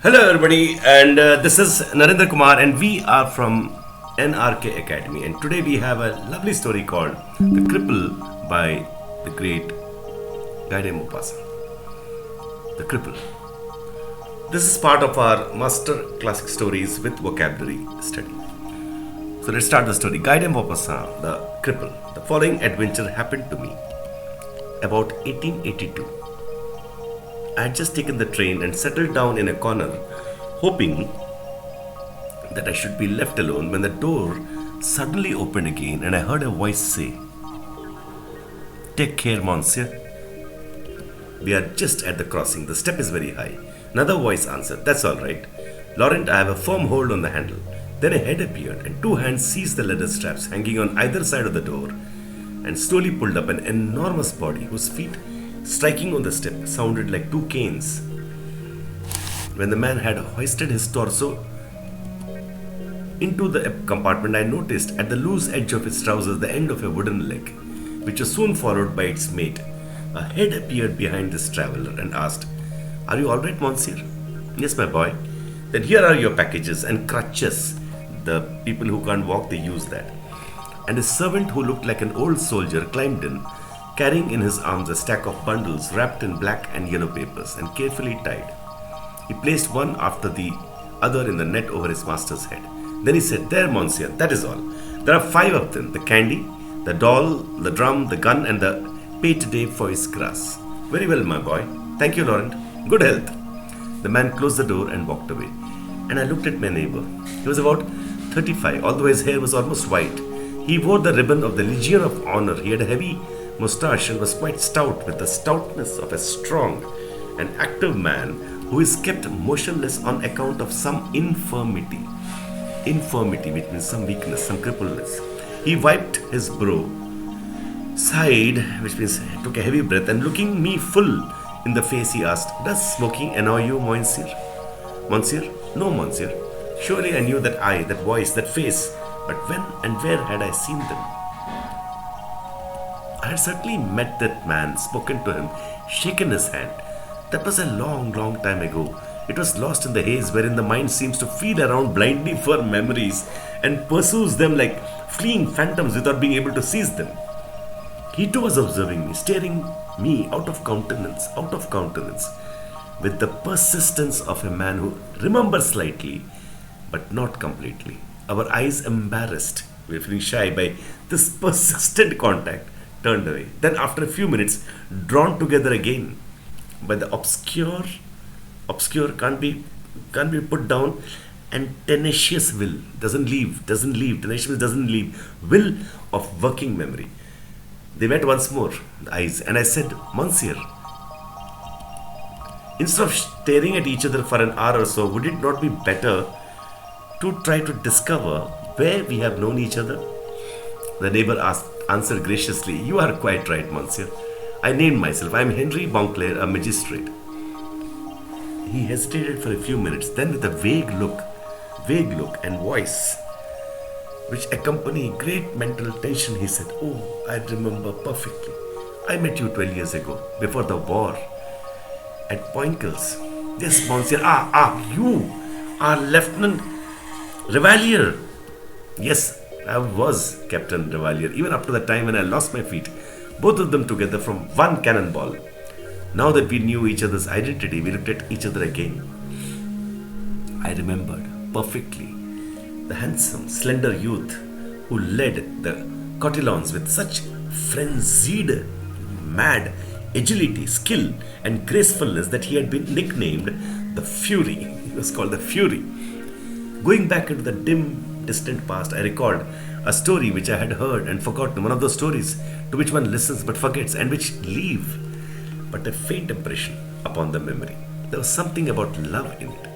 Hello, everybody, and this is Narendra Kumar, and we are from NRK Academy. And today we have a lovely story called The Cripple by the great Guide Maupassant. The Cripple. This is part of our Master Classic Stories with Vocabulary study. So let's start the story. Guide Maupassant, The Cripple. The following adventure happened to me about 1882. I had just taken the train and settled down in a corner, hoping that I should be left alone when the door suddenly opened again and I heard a voice say, "Take care, monsieur. We are just at the crossing. The step is very high." Another voice answered, "That's all right. Laurent, I have a firm hold on the handle." Then a head appeared and two hands seized the leather straps hanging on either side of the door and slowly pulled up an enormous body whose feet striking on the step sounded like two canes. When the man had hoisted his torso into the compartment, I noticed at the loose edge of his trousers the end of a wooden leg, which was soon followed by its mate. A head appeared behind this traveler and asked, "Are you all right, monsieur?" "Yes, my boy." "Then here are your packages and crutches." The people who can't walk, they use that. And a servant who looked like an old soldier climbed in, carrying in his arms a stack of bundles wrapped in black and yellow papers and carefully tied. He placed one after the other in the net over his master's head. Then he said, "There, monsieur, that is all. There are 5 of them: the candy, the doll, the drum, the gun, and the pay today for his grass." "Very well, my boy. Thank you, Laurent. Good health." The man closed the door and walked away. And I looked at my neighbor. He was about 35, although his hair was almost white. He wore the ribbon of the Legion of Honor. He had a heavy moustache and was quite stout, with the stoutness of a strong and active man who is kept motionless on account of some infirmity. Infirmity, which means some weakness, some crippleness. He wiped his brow, sighed, which means took a heavy breath, and looking me full in the face, he asked, "Does smoking annoy you, monsieur?" "Monsieur? No, monsieur." Surely I knew that eye, that voice, that face, but when and where had I seen them? I had certainly met that man, spoken to him, shaken his hand. That was a long, long time ago. It was lost in the haze wherein the mind seems to feel around blindly for memories and pursues them like fleeing phantoms without being able to seize them. He too was observing me, staring me out of countenance, with the persistence of a man who remembers slightly, but not completely. Our eyes embarrassed, we were feeling shy by this persistent contact, turned away. Then, after a few minutes, drawn together again by the obscure can't be put down, and tenacious will doesn't leave will of working memory. They met once more, the eyes, and I said, "Monsieur, instead of staring at each other for an hour or so, would it not be better to try to discover where we have known each other?" The neighbor answered graciously, "You are quite right, monsieur." I named myself. I am Henry Bonclair, a magistrate. He hesitated for a few minutes, then with a vague look and voice which accompanied great mental tension, he said, "Oh, I remember perfectly. I met you 12 years ago, before the war, at Poincles." "Yes, monsieur. You are Lieutenant Revalier." "Yes, I was Captain Revalier, even up to the time when I lost my feet, both of them together from one cannonball." Now that we knew each other's identity, we looked at each other again. I remembered perfectly the handsome, slender youth who led the cotillons with such frenzied, mad agility, skill, and gracefulness that he had been nicknamed the Fury. He was called the Fury. Going back into the dim, distant past, I recalled a story which I had heard and forgotten, one of those stories to which one listens but forgets, and which leave but a faint impression upon the memory. There was something about love in it.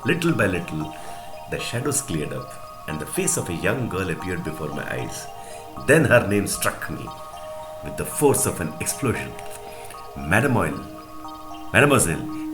Little by little, the shadows cleared up, and the face of a young girl appeared before my eyes. Then her name struck me with the force of an explosion. Mademoiselle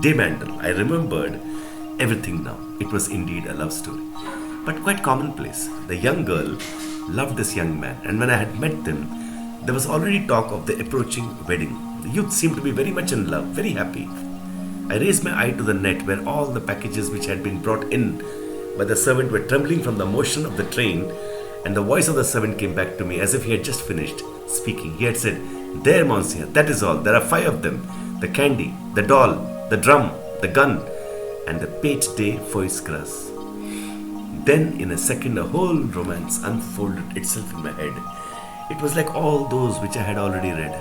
de Mandel. I remembered everything now. It was indeed a love story, but quite commonplace. The young girl loved this young man, and when I had met them, there was already talk of the approaching wedding. The youth seemed to be very much in love, very happy. I raised my eye to the net where all the packages which had been brought in by the servant were trembling from the motion of the train, and the voice of the servant came back to me as if he had just finished speaking. He had said, "There, monsieur, that is all. There are 5 of them. The candy, the doll, the drum, the gun, and the pate de foie gras." Then, in a second, a whole romance unfolded itself in my head. It was like all those which I had already read,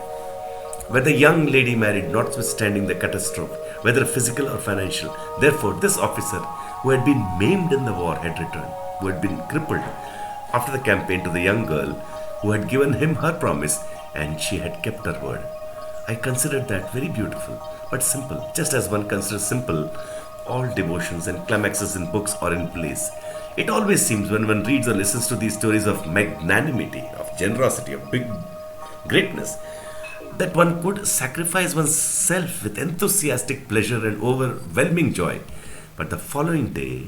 where the young lady married notwithstanding the catastrophe, whether physical or financial. Therefore, this officer, who had been maimed in the war, had returned, who had been crippled after the campaign, to the young girl who had given him her promise, and she had kept her word. I considered that very beautiful, but simple, just as one considers simple all devotions and climaxes in books or in plays. It always seems when one reads or listens to these stories of magnanimity, of generosity, of big greatness, that one could sacrifice oneself with enthusiastic pleasure and overwhelming joy. But the following day,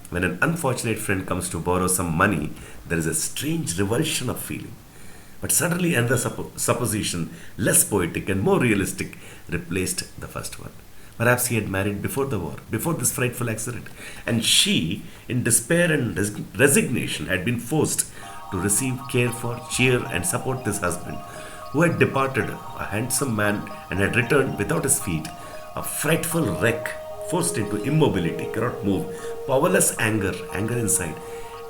when an unfortunate friend comes to borrow some money, there is a strange revulsion of feeling. But suddenly another supposition, less poetic and more realistic, replaced the first one. Perhaps he had married before the war, before this frightful accident, and she, in despair and resignation, had been forced to receive, care for, cheer, and support this husband, who had departed, a handsome man, and had returned without his feet, a frightful wreck, forced into immobility, cannot move, powerless anger inside,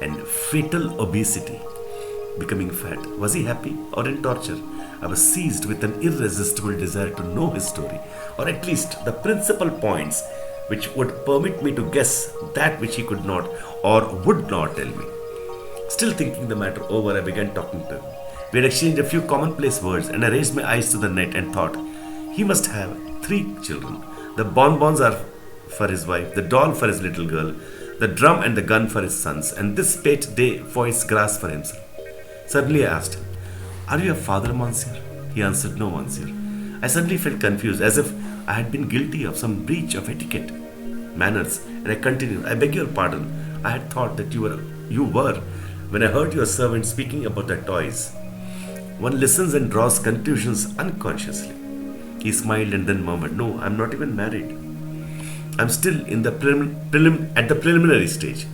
and fatal obesity, becoming fat. Was he happy or in torture? I was seized with an irresistible desire to know his story, or at least the principal points which would permit me to guess that which he could not or would not tell me. Still thinking the matter over, I began talking to him. We had exchanged a few commonplace words, and I raised my eyes to the net and thought, he must have 3 children. The bonbons are for his wife, the doll for his little girl, the drum and the gun for his sons, and this pate de foie gras for himself. Suddenly I asked him, "Are you a father, monsieur?" He answered, "No, monsieur." I suddenly felt confused, as if I had been guilty of some breach of etiquette, manners, and I continued, "I beg your pardon. I had thought that you were, when I heard your servant speaking about the toys." One listens and draws conclusions unconsciously. He smiled and then murmured, "No, I'm not even married. I'm still in the at the preliminary stage."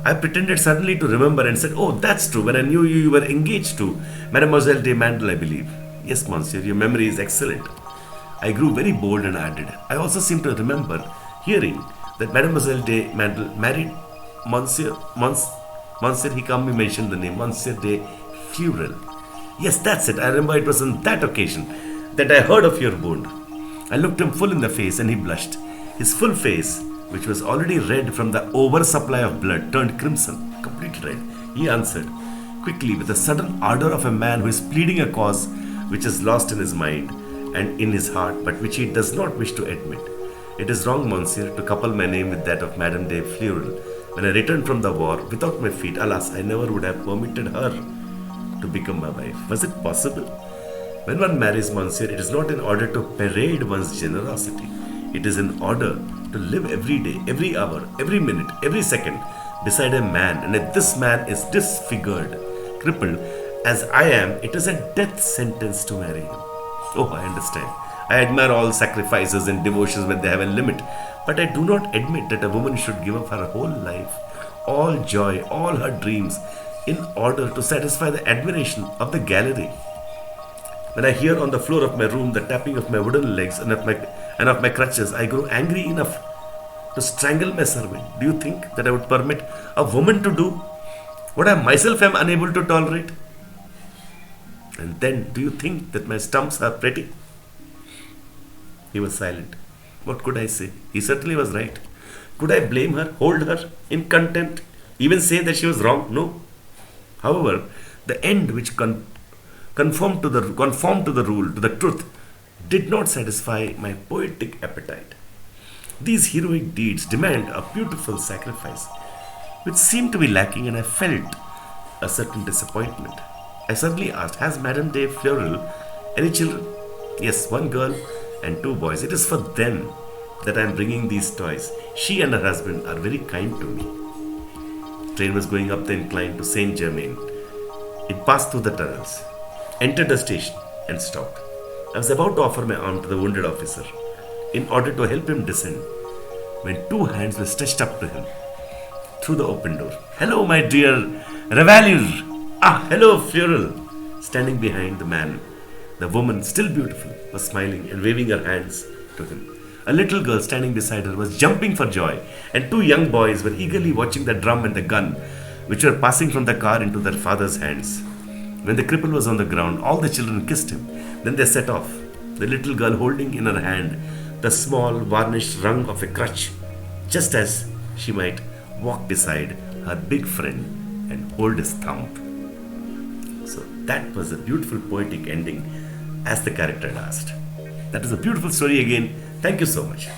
I pretended suddenly to remember and said, "Oh, that's true. When I knew you, you were engaged to Mademoiselle de Mandel, I believe." "Yes, monsieur, your memory is excellent." I grew very bold and added, "I also seem to remember hearing that Mademoiselle de Mandel married Monsieur, he calmly mentioned the name, Monsieur de Fleurel." "Yes, that's it. I remember it was on that occasion that I heard of your wound." I looked him full in the face and he blushed. His full face, which was already red from the oversupply of blood, turned crimson, completely red. He answered quickly, with the sudden ardor of a man who is pleading a cause which is lost in his mind and in his heart, but which he does not wish to admit. "It is wrong, monsieur, to couple my name with that of Madame de Fleurel. When I returned from the war, without my feet, alas, I never would have permitted her to become my wife. Was it possible? When one marries, monsieur, it is not in order to parade one's generosity. It is in order to live every day, every hour, every minute, every second beside a man, and if this man is disfigured, crippled, as I am, it is a death sentence to marry him." Oh, I understand. I admire all sacrifices and devotions when they have a limit, but I do not admit that a woman should give up her whole life, all joy, all her dreams, in order to satisfy the admiration of the gallery. When I hear on the floor of my room the tapping of my wooden legs and of my crutches, I grow angry enough to strangle my servant. Do you think that I would permit a woman to do what I myself am unable to tolerate? And then, do you think that my stumps are pretty? He was silent. What could I say? He certainly was right. Could I blame her, hold her in contempt, even say that she was wrong? No. However, the end which conformed to the rule, to the truth, did not satisfy my poetic appetite. These heroic deeds demand a beautiful sacrifice, which seemed to be lacking, and I felt a certain disappointment. I suddenly asked, "Has Madame de Fleurel any children?" "Yes, 1 girl and 2 boys. It is for them that I am bringing these toys. She and her husband are very kind to me." The train was going up the incline to Saint Germain. It passed through the tunnels, entered the station, and stopped. I was about to offer my arm to the wounded officer. in order to help him descend when two hands were stretched up to him through the open door. "Hello, my dear Revalure! Ah, hello, Furel!" Standing behind the man, the woman, still beautiful, was smiling and waving her hands to him. A little girl standing beside her was jumping for joy, and two young boys were eagerly watching the drum and the gun, which were passing from the car into their father's hands. When the cripple was on the ground, all the children kissed him. Then they set off, the little girl holding in her hand the small varnished rung of a crutch, just as she might walk beside her big friend and hold his thumb. So that was a beautiful poetic ending as the character had asked. That is a beautiful story again. Thank you so much.